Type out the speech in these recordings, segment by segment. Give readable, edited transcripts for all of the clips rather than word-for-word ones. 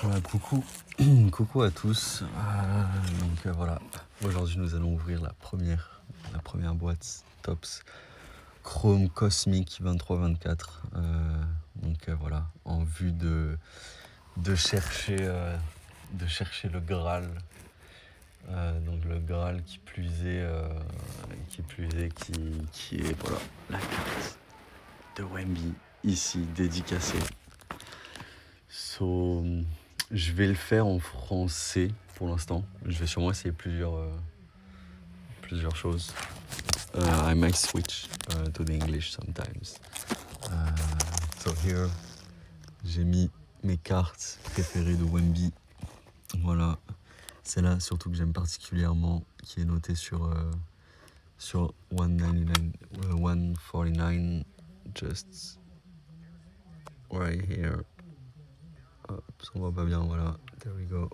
Voilà, coucou, coucou à tous. Voilà, aujourd'hui nous allons ouvrir la première boîte Topps Chrome Cosmic 23-24. Voilà, en vue de chercher le Graal. Donc le Graal qui est voilà la carte de Wemby ici dédicacée. Je vais le faire en français pour l'instant. Je vais sûrement essayer plusieurs choses. I might switch to the English sometimes. So here, j'ai mis mes cartes préférées de Wemby. Voilà, c'est là surtout que j'aime particulièrement, qui est notée sur 149, just right here. On voit pas bien, voilà, there we go.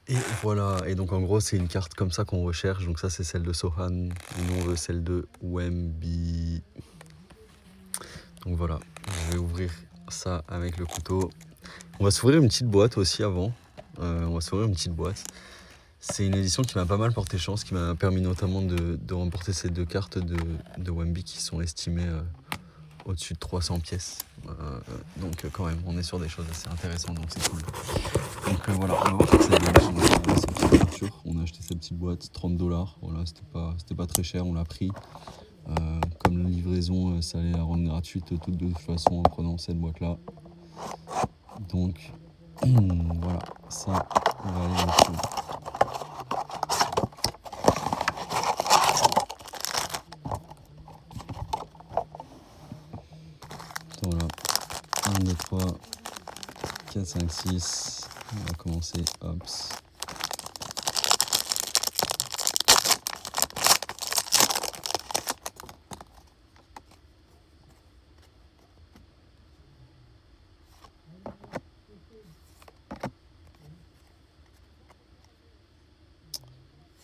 Et voilà, et donc en gros c'est une carte comme ça qu'on recherche, donc ça c'est celle de Sohan, et nous on veut celle de Wemby. Donc voilà, je vais ouvrir ça avec le couteau. On va s'ouvrir une petite boîte aussi avant, C'est une édition qui m'a pas mal porté chance, qui m'a permis notamment de remporter ces deux cartes de Wemby qui sont estimées au-dessus de 300 pièces. Donc quand même, on est sur des choses assez intéressantes, donc c'est cool. Donc voilà, on va voir ce que ça donne. On a acheté cette petite boîte, $30. Voilà, c'était pas très cher, on l'a pris. Comme la livraison, ça allait la rendre gratuite de toute façon en prenant cette boîte-là. Donc voilà, ça, on va aller là-dessus. Voilà, 1, 2, 3, 4, 5, 6. On va commencer, hop.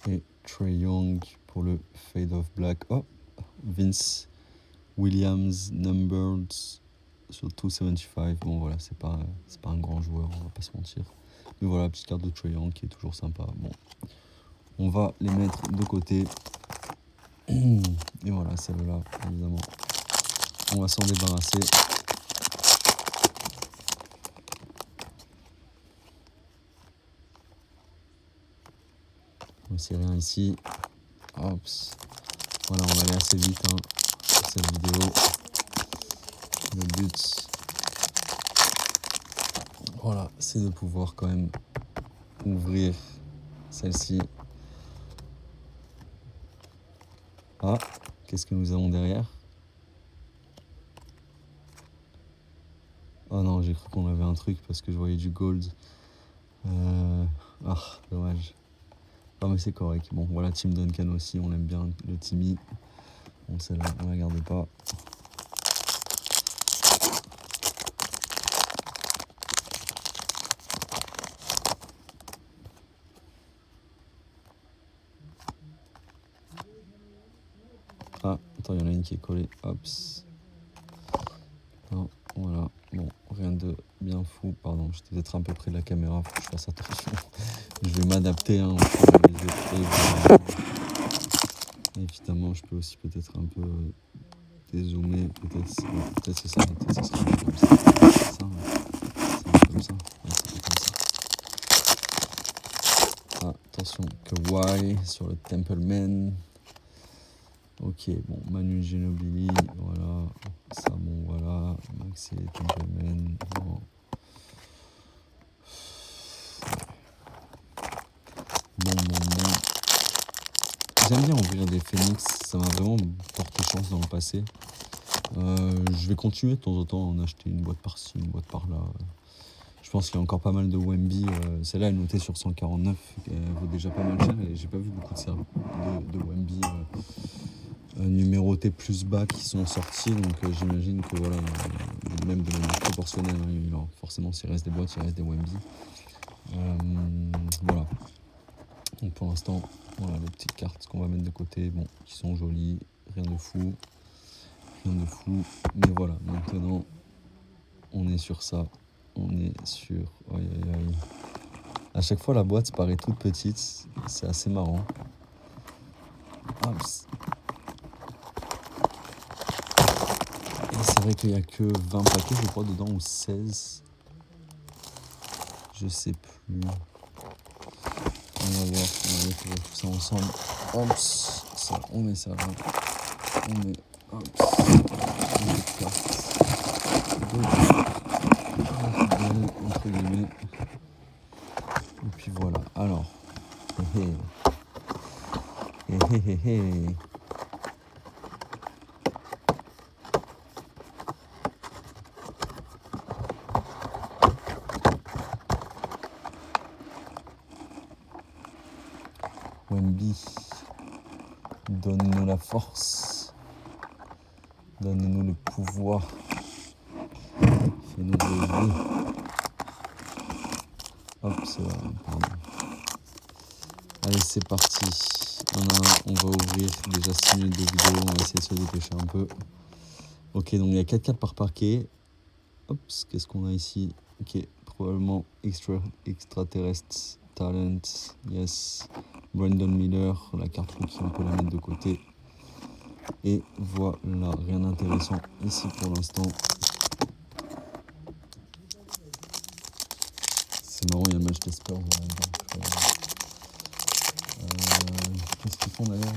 Et Trae Young pour le Fade of Black. Oh, Vince Williams, Numbered sur 275. Bon voilà, c'est pas un grand joueur, on va pas se mentir. Mais voilà, petite carte de Trae Young qui est toujours sympa. Bon, on va les mettre de côté. Et voilà, celle-là, évidemment, on va s'en débarrasser. C'est rien ici. Hop. Voilà, on va aller assez vite sur cette vidéo. Le but, voilà, c'est de pouvoir quand même ouvrir celle-ci. Ah, qu'est-ce que nous avons derrière? Oh non, j'ai cru qu'on avait un truc parce que je voyais du gold. Dommage. Ah mais c'est correct. Bon, voilà, Tim Duncan aussi, on aime bien le Timmy. Bon, celle-là, on la garde pas. Ah, attends, il y en a une qui est collée. Hops. Non, voilà. Bon, rien de bien fou. Pardon, j'étais peut-être un peu près de la caméra, faut que je fasse attention. Je vais m'adapter. Évidemment, je peux aussi peut-être un peu dézoomer. Peut-être c'est ça. Peut-être ça sera comme ça. C'est comme ça. Ouais, c'est comme ça. Ah, attention, Kawhi sur le Templeman. Ok, bon, Manu Ginobili, voilà, ça, bon, voilà, Maxi Templeman, bon. Bon. J'aime bien ouvrir des Phoenix, ça m'a vraiment porté chance dans le passé. Je vais continuer de temps en temps à en acheter une boîte par-ci, une boîte par-là. Je pense qu'il y a encore pas mal de Wemby. Celle-là est notée sur 149, elle vaut déjà pas mal cher et j'ai pas vu beaucoup de Wemby numérotés plus bas qui sont sortis, donc j'imagine que voilà, même de manière proportionnelle, forcément s'il reste des boîtes, il reste des Wemby. Voilà. Donc pour l'instant, voilà les petites cartes qu'on va mettre de côté, bon, qui sont jolies, rien de fou. Mais voilà, maintenant on est sur ça. on est sur... Aïe, aïe, aïe. À chaque fois, la boîte paraît toute petite. C'est assez marrant. Hop. Et c'est vrai qu'il n'y a que 20 paquets, je crois, dedans, ou 16. Je sais plus. On va voir, on va découvrir tout ça ensemble. Hop, ça, on met ça là. On met, hop, on met les cartes. Entre guillemets. Et puis voilà. Alors, hé hé. Hé hé hé hé. Wemby, donne-nous la force, donne-nous le pouvoir, fais-nous rêver. Hop, c'est là, pardon. Allez, c'est parti. On va ouvrir déjà 6 minutes de vidéo, on va essayer de se dépêcher un peu. Ok, donc il y a 4 cartes par parquet. Hop, qu'est-ce qu'on a ici? Ok, probablement extraterrestre talent, yes. Brandon Miller, la carte rookie, on peut la mettre de côté. Et voilà, rien d'intéressant ici pour l'instant. C'est marrant, il y a un match des Spurs. Qu'est-ce qu'ils font d'ailleurs?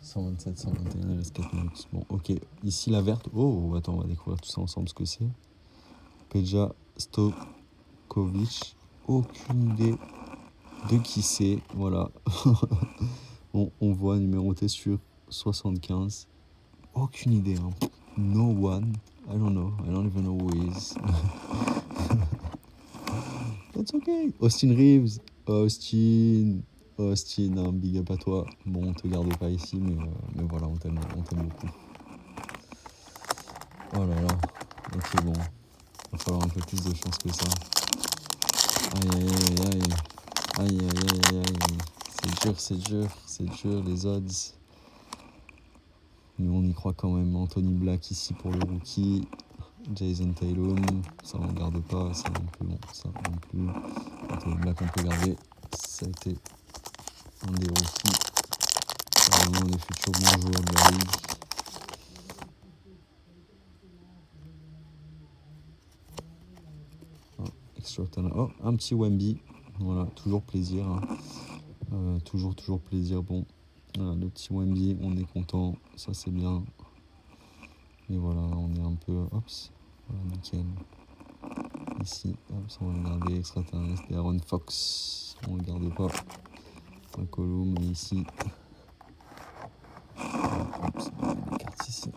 127, 121, il reste 4 minutes. Bon, ok. Ici, la verte. Oh, attends, on va découvrir tout ça ensemble ce que c'est. Peja Stokovic. Aucune idée de qui c'est. Voilà. Bon, on voit numéroté sur 75. Aucune idée. Hein. No one. I don't know. I don't even know who he is. That's okay. Austin Reeves. Austin, un big up à toi. Bon, on te garde pas ici, mais voilà, on t'aime beaucoup. Oh là là. Ok, bon. Va falloir un peu plus de chance que ça. Aïe, aïe, aïe, aïe. Aïe, aïe, aïe, aïe. C'est dur, les odds. Mais on y croit quand même. Anthony Black ici pour le rookie. Jason Tatum, ça on garde pas, ça non plus, bon, ça non plus. Anthony Black on peut garder, ça a été un des rookies, vraiment des futurs bons joueurs de la ligue. Oh, extra talent. Oh, un petit Wemby, voilà, toujours plaisir, hein. Toujours plaisir, bon, voilà, le petit Wemby, on est content, ça c'est bien. Et voilà, on est un peu, hops, voilà, nickel. Ici, hop, on va regarder extraterrestre et Aaron Fox, on ne regarde pas. Un column ici. Hop, on met les cartes ici.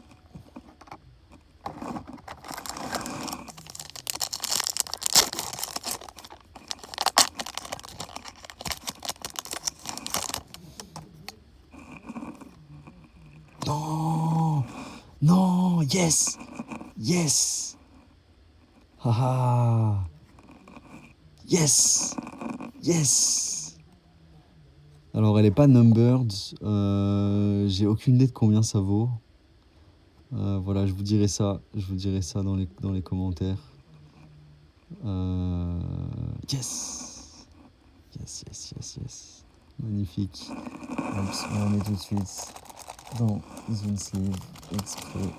Non, non, yes, yes. Haha. Yes, yes. Alors, elle est pas numbered. J'ai aucune idée de combien ça vaut. Voilà, je vous dirai ça dans les commentaires. Yes, yes. Magnifique. Hop, on la met tout de suite dans une sleeve exprès.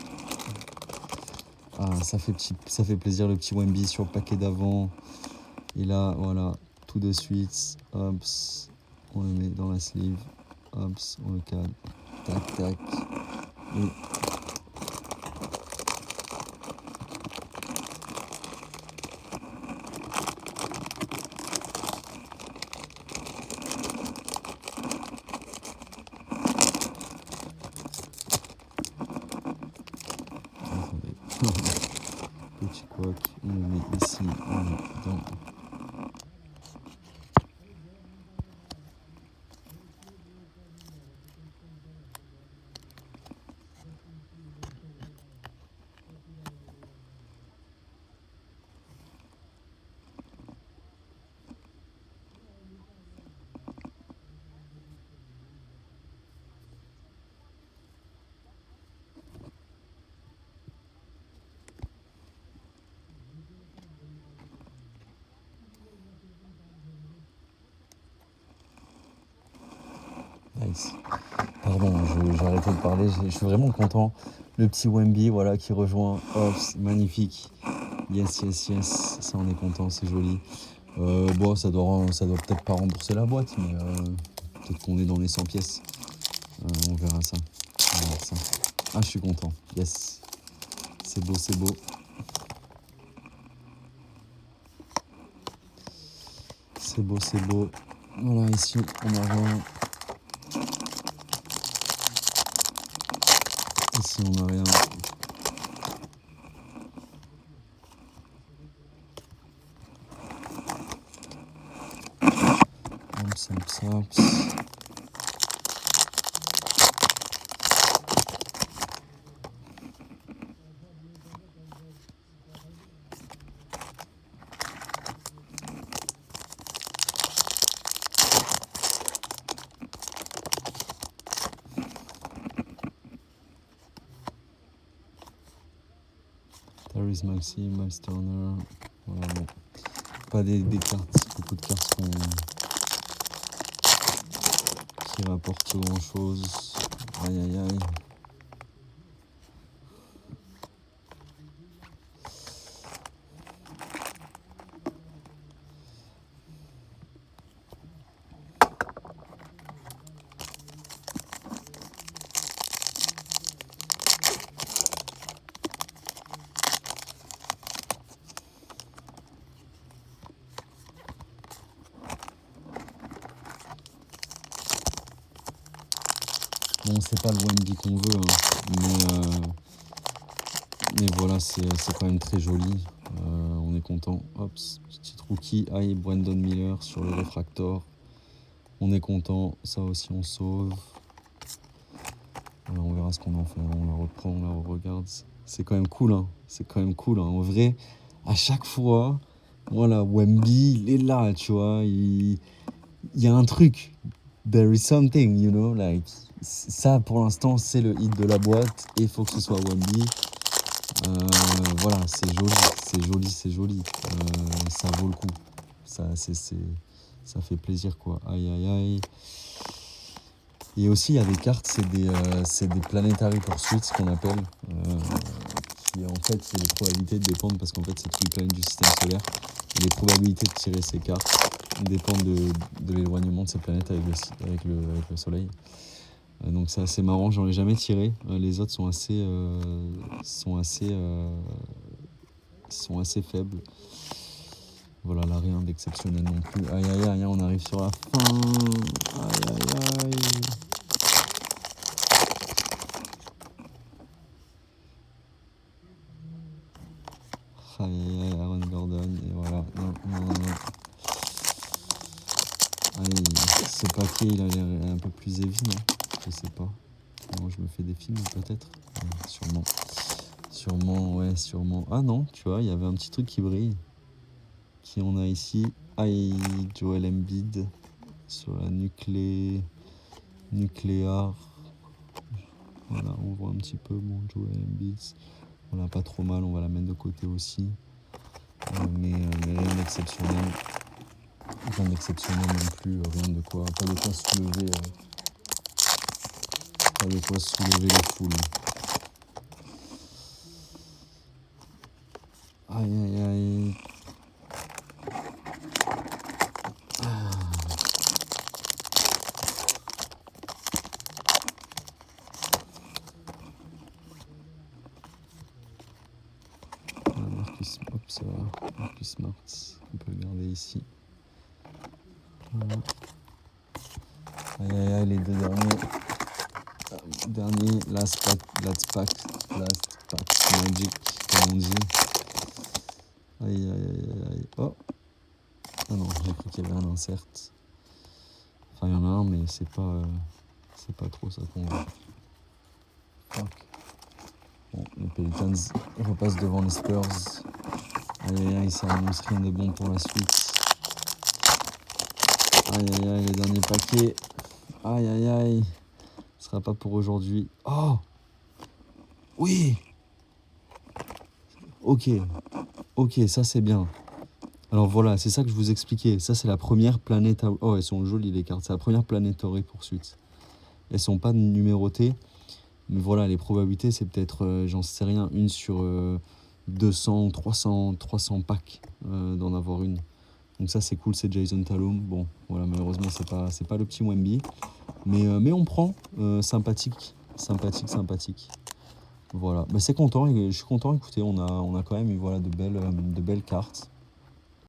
Ah, ça fait plaisir le petit Wemby sur le paquet d'avant. Et là, voilà, tout de suite, hop, on le met dans la sleeve, hop, on le cale, tac, tac, et attendez, petit couac, on le met ici, on le met dans... Nice. Pardon, j'ai arrêté de parler, je suis vraiment content. Le petit Wemby, voilà, qui rejoint Ops, magnifique. Yes, yes, yes, ça on est content, c'est joli. Bon, ça doit peut-être pas rembourser la boîte, mais peut-être qu'on est dans les 100 pièces. On verra ça. Ah, je suis content, yes. C'est beau, c'est beau. C'est beau, c'est beau. Voilà, ici, on a rien. Ici, on n'a rien. Hops, hops, hops. Tyrese Maxey, Miles Turner. Voilà, bon. Pas des cartes, beaucoup de cartes qui rapportent grand chose. Aïe aïe aïe. Bon, c'est pas le Wemby qu'on veut, hein, mais voilà, c'est quand même très joli. On est content. Hop, petit rookie. Aïe, Brandon Miller sur le réfractor. On est content. Ça aussi, on sauve. Voilà, on verra ce qu'on en fait. On la reprend, on la regarde. C'est quand même cool, hein. C'est quand même cool, hein. En vrai, à chaque fois, voilà, Wemby, il est là, tu vois. Il y a un truc. There is something, you know, like. Ça, pour l'instant, c'est le hit de la boîte et il faut que ce soit Wemby. Voilà, c'est joli. Ça vaut le coup. Ça fait plaisir, quoi. Aïe, aïe, aïe. Et aussi, il y a des cartes, c'est des planetary pursuits, ce qu'on appelle. Qui, en fait, c'est les probabilités de dépendre, parce qu'en fait, c'est toutes les planètes du système solaire. Et les probabilités de tirer ces cartes dépendent de l'éloignement de ces planètes avec le Soleil. Donc c'est assez marrant, j'en ai jamais tiré. Les autres sont assez faibles. Voilà, là rien d'exceptionnel non plus. Aïe aïe aïe, on arrive sur la fin. Aïe aïe aïe. Aïe aïe aïe, Aaron Gordon, et voilà. Non. Aïe, ce paquet il a l'air un peu plus heavy, non? Je sais pas. Moi je me fais des films peut-être. Ouais, sûrement. Ah non, tu vois, il y avait un petit truc qui brille. Qui on a ici? Aïe, Joel Embiid sur la nucléaire. Voilà, on voit un petit peu mon Joel Embiid. Voilà, pas trop mal, on va la mettre de côté aussi. Mais rien d'exceptionnel. Rien d'exceptionnel non plus, rien de quoi. Pas de quoi soulever les foules. Aïe aïe aïe. Marcus Smart, on peut le garder ici. Voilà. Aïe aïe aïe, les deux derniers, last pack magic, comme on dit. Aïe aïe aïe aïe. Oh. Ah non, j'ai cru qu'il y avait un insert. Enfin, il y en a un, mais c'est pas trop ça qu'on veut. Fuck. Bon, les Pelicans repassent devant les Spurs. Aïe aïe aïe, ça annonce rien de bon pour la suite. Aïe aïe aïe, le dernier paquet. Aïe aïe aïe. Ce sera pas pour aujourd'hui. Oh! Oui! Ok, ça c'est bien. Alors voilà, c'est ça que je vous expliquais. Ça c'est la première planète. Oh, elles sont jolies les cartes. C'est la première planetary poursuite. Elles sont pas numérotées. Mais voilà, les probabilités, c'est peut-être, j'en sais rien, une sur 200 ou 300 packs d'en avoir une. Donc ça, c'est cool, c'est Jason Tatum. Bon, voilà, malheureusement, c'est pas le petit Wemby. Mais on prend, sympathique. Voilà, bah, c'est content, je suis content. Écoutez, on a quand même eu voilà, de belles cartes.